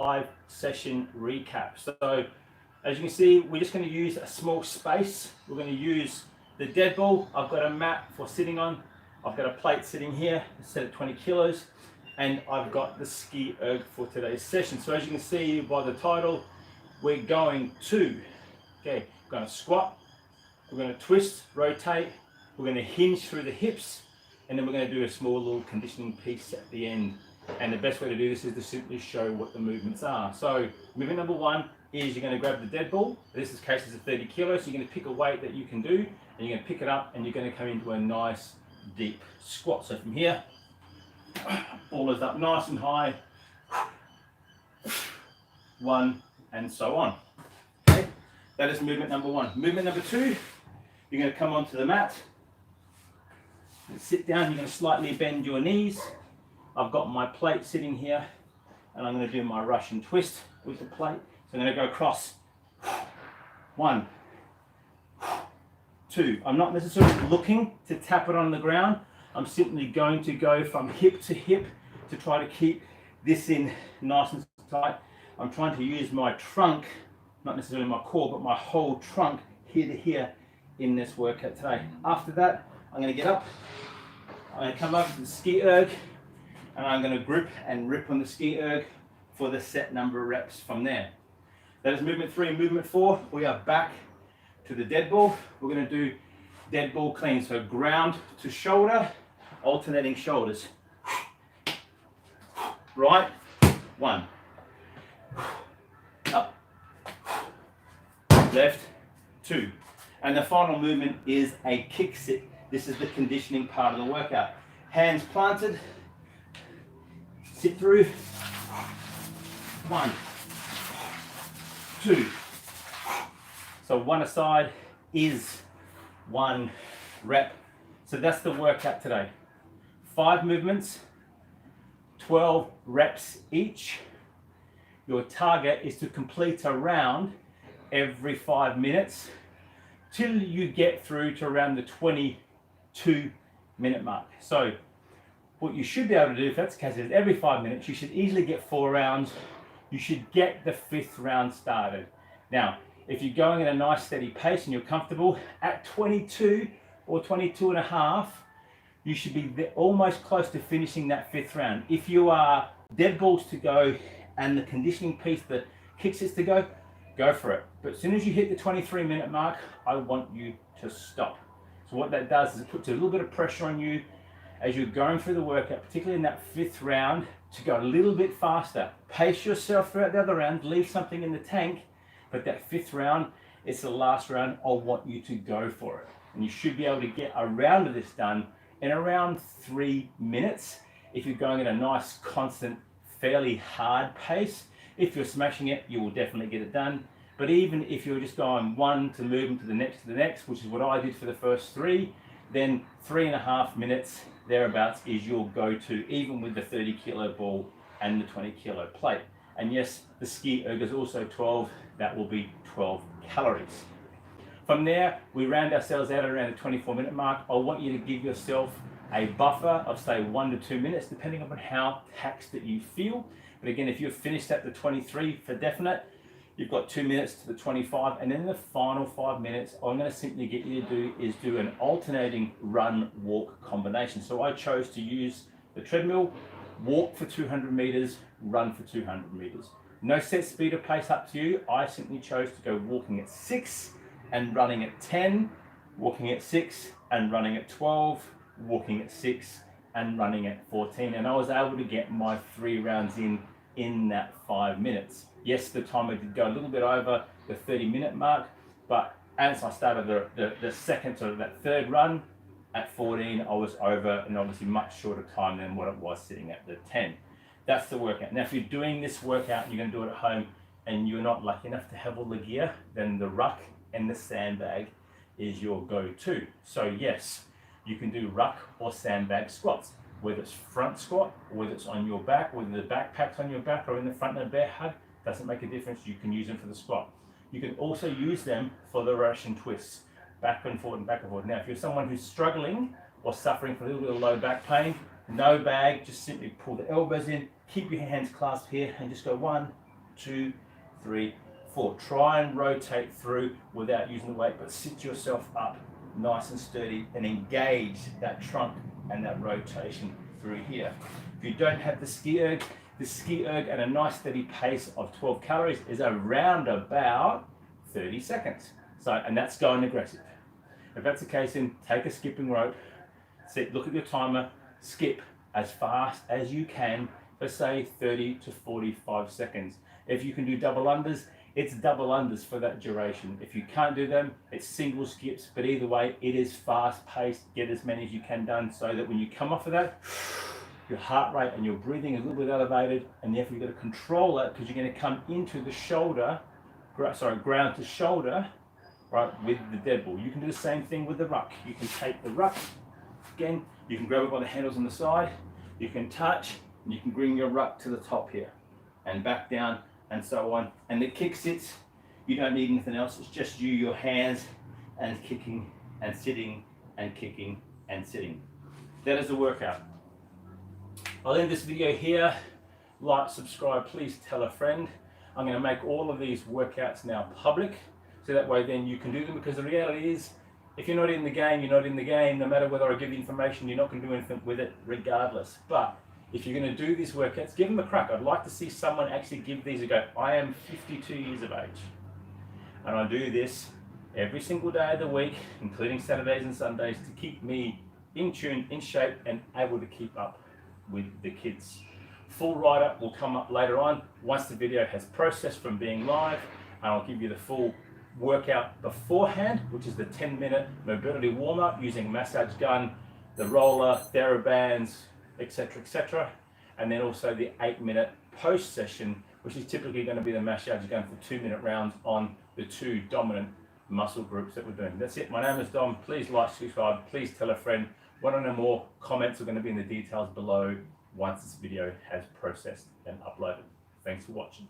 5 session recap. So as you can see, we're just going to use a small space. We're going to use the dead ball. I've got a mat for sitting on. I've got a plate sitting here, set at 20 kilos, and I've got the Ski Erg for today's session. So as you can see by the title, we're going to squat, we're going to twist, rotate, we're going to hinge through the hips, and then we're going to do a small little conditioning piece at the end. And the best way to do this is to simply show what the movements are. So movement number 1 is you're going to grab the dead ball. In this case is 30 kilos, so you're going to pick a weight that you can do, and you're going to pick it up, and you're going to come into a nice deep squat. So from here, ball is up nice and high, 1, and so on. Okay, that is movement number 1. Movement number 2, you're going to come onto the mat, sit down, you're going to slightly bend your knees. I've got my plate sitting here, and I'm going to do my Russian twist with the plate. So I'm going to go across, 1, 2. I'm not necessarily looking to tap it on the ground. I'm simply going to go from hip to hip to try to keep this in nice and tight. I'm trying to use my trunk, not necessarily my core, but my whole trunk here to here in this workout today. After that, I'm going to get up, I'm going to come over to the Ski Erg, and I'm going to grip and rip on the Ski Erg for the set number of reps from there. That is movement 3. Movement 4, we are back to the dead ball. We're going to do dead ball clean, so ground to shoulder, alternating shoulders. Right, 1, up, left, 2. And the final movement is a kick sit. This is the conditioning part of the workout. Hands planted, sit through, 1, 2. So 1 aside is 1 rep. So that's the workout today. 5 movements, 12 reps each. Your target is to complete a round every 5 minutes till you get through to around the 22-minute mark. So what you should be able to do, if that's the case, is every 5 minutes, you should easily get 4 rounds. You should get the 5th round started. Now, if you're going at a nice steady pace and you're comfortable, at 22 or 22 and a half, you should be almost close to finishing that 5th round. If you are dead balls to go and the conditioning piece, the Kicksits to go, go for it. But as soon as you hit the 23-minute mark, I want you to stop. So what that does is it puts a little bit of pressure on you as you're going through the workout, particularly in that 5th round, to go a little bit faster. Pace yourself throughout the other round, leave something in the tank, but that 5th round, it's the last round. I want you to go for it. And you should be able to get a round of this done in around 3 minutes if you're going at a nice, constant, fairly hard pace. If you're smashing it, you will definitely get it done. But even if you're just going 1 to move to the next, which is what I did for the first 3, then 3.5 minutes thereabouts is your go-to, even with the 30 kilo ball and the 20 kilo plate. And yes, the Ski Erg is also 12, that will be 12 calories. From there, we round ourselves out around the 24-minute mark. I want you to give yourself a buffer of say 1 to 2 minutes, depending on how taxed that you feel. But again, if you're finished at the 23 for definite, you've got 2 minutes to the 25, and then the final 5 minutes, all I'm going to simply get you to do is do an alternating run-walk combination. So I chose to use the treadmill, walk for 200 meters, run for 200 meters. No set speed or pace, up to you. I simply chose to go walking at 6 and running at 10, walking at 6 and running at 12, walking at 6 and running at 14. And I was able to get my 3 rounds in that 5 minutes. Yes, the timer did go a little bit over the 30-minute mark, but as I started the second or that 3rd run at 14, I was over an obviously much shorter time than what it was sitting at the 10. That's the workout. Now, if you're doing this workout, you're going to do it at home, and you're not lucky enough to have all the gear, then the Ruck and the sandbag is your go-to. So yes, you can do Ruck or sandbag squats, whether it's front squat, or whether it's on your back, whether the backpack's on your back or in the front of a bear hug, doesn't make a difference. You can use them for the squat. You can also use them for the Russian twists, back and forward and back and forward. Now, if you're someone who's struggling or suffering from a little bit of low back pain, no bag, just simply pull the elbows in, keep your hands clasped here, and just go 1, 2, 3, 4. Try and rotate through without using the weight, but sit yourself up nice and sturdy and engage that trunk and that rotation through here. If you don't have the Ski Erg at a nice steady pace of 12 calories is around about 30 seconds. So, and that's going aggressive. If that's the case, then take a skipping rope, look at your timer, skip as fast as you can for say 30 to 45 seconds. If you can do double unders, it's double unders for that duration. If you can't do them, it's single skips, but either way, it is fast paced. Get as many as you can done so that when you come off of that, your heart rate and your breathing is a little bit elevated, and therefore you've got to control that because you're going to come into the shoulder, ground to shoulder, right, with the dead ball. You can do the same thing with the ruck. You can take the ruck, again, you can grab it by the handles on the side, you can touch, and you can bring your ruck to the top here, and back down, and so on. And the kick sits, you don't need anything else, it's just you, your hands, and kicking, and sitting, and kicking, and sitting. That is the workout. I'll end this video here. Like, subscribe, please tell a friend. I'm going to make all of these workouts now public, so that way then you can do them, because the reality is, if you're not in the game, you're not in the game. No matter whether I give you information, you're not going to do anything with it regardless. But if you're going to do these workouts, give them a crack. I'd like to see someone actually give these a go. I am 52 years of age, and I do this every single day of the week, including Saturdays and Sundays, to keep me in tune, in shape, and able to keep up with the kids. Full write-up will come up later on once the video has processed from being live, and I'll give you the full workout beforehand, which is the 10-minute mobility warm-up using massage gun, the roller, TheraBands, etc., and then also the 8-minute post session, which is typically going to be the massage gun for 2-minute rounds on the 2 dominant muscle groups that we're doing. That's it. My name is Dom. Please like, subscribe, please tell a friend. Want to know more? Comments are going to be in the details below once this video has processed and uploaded. Thanks for watching.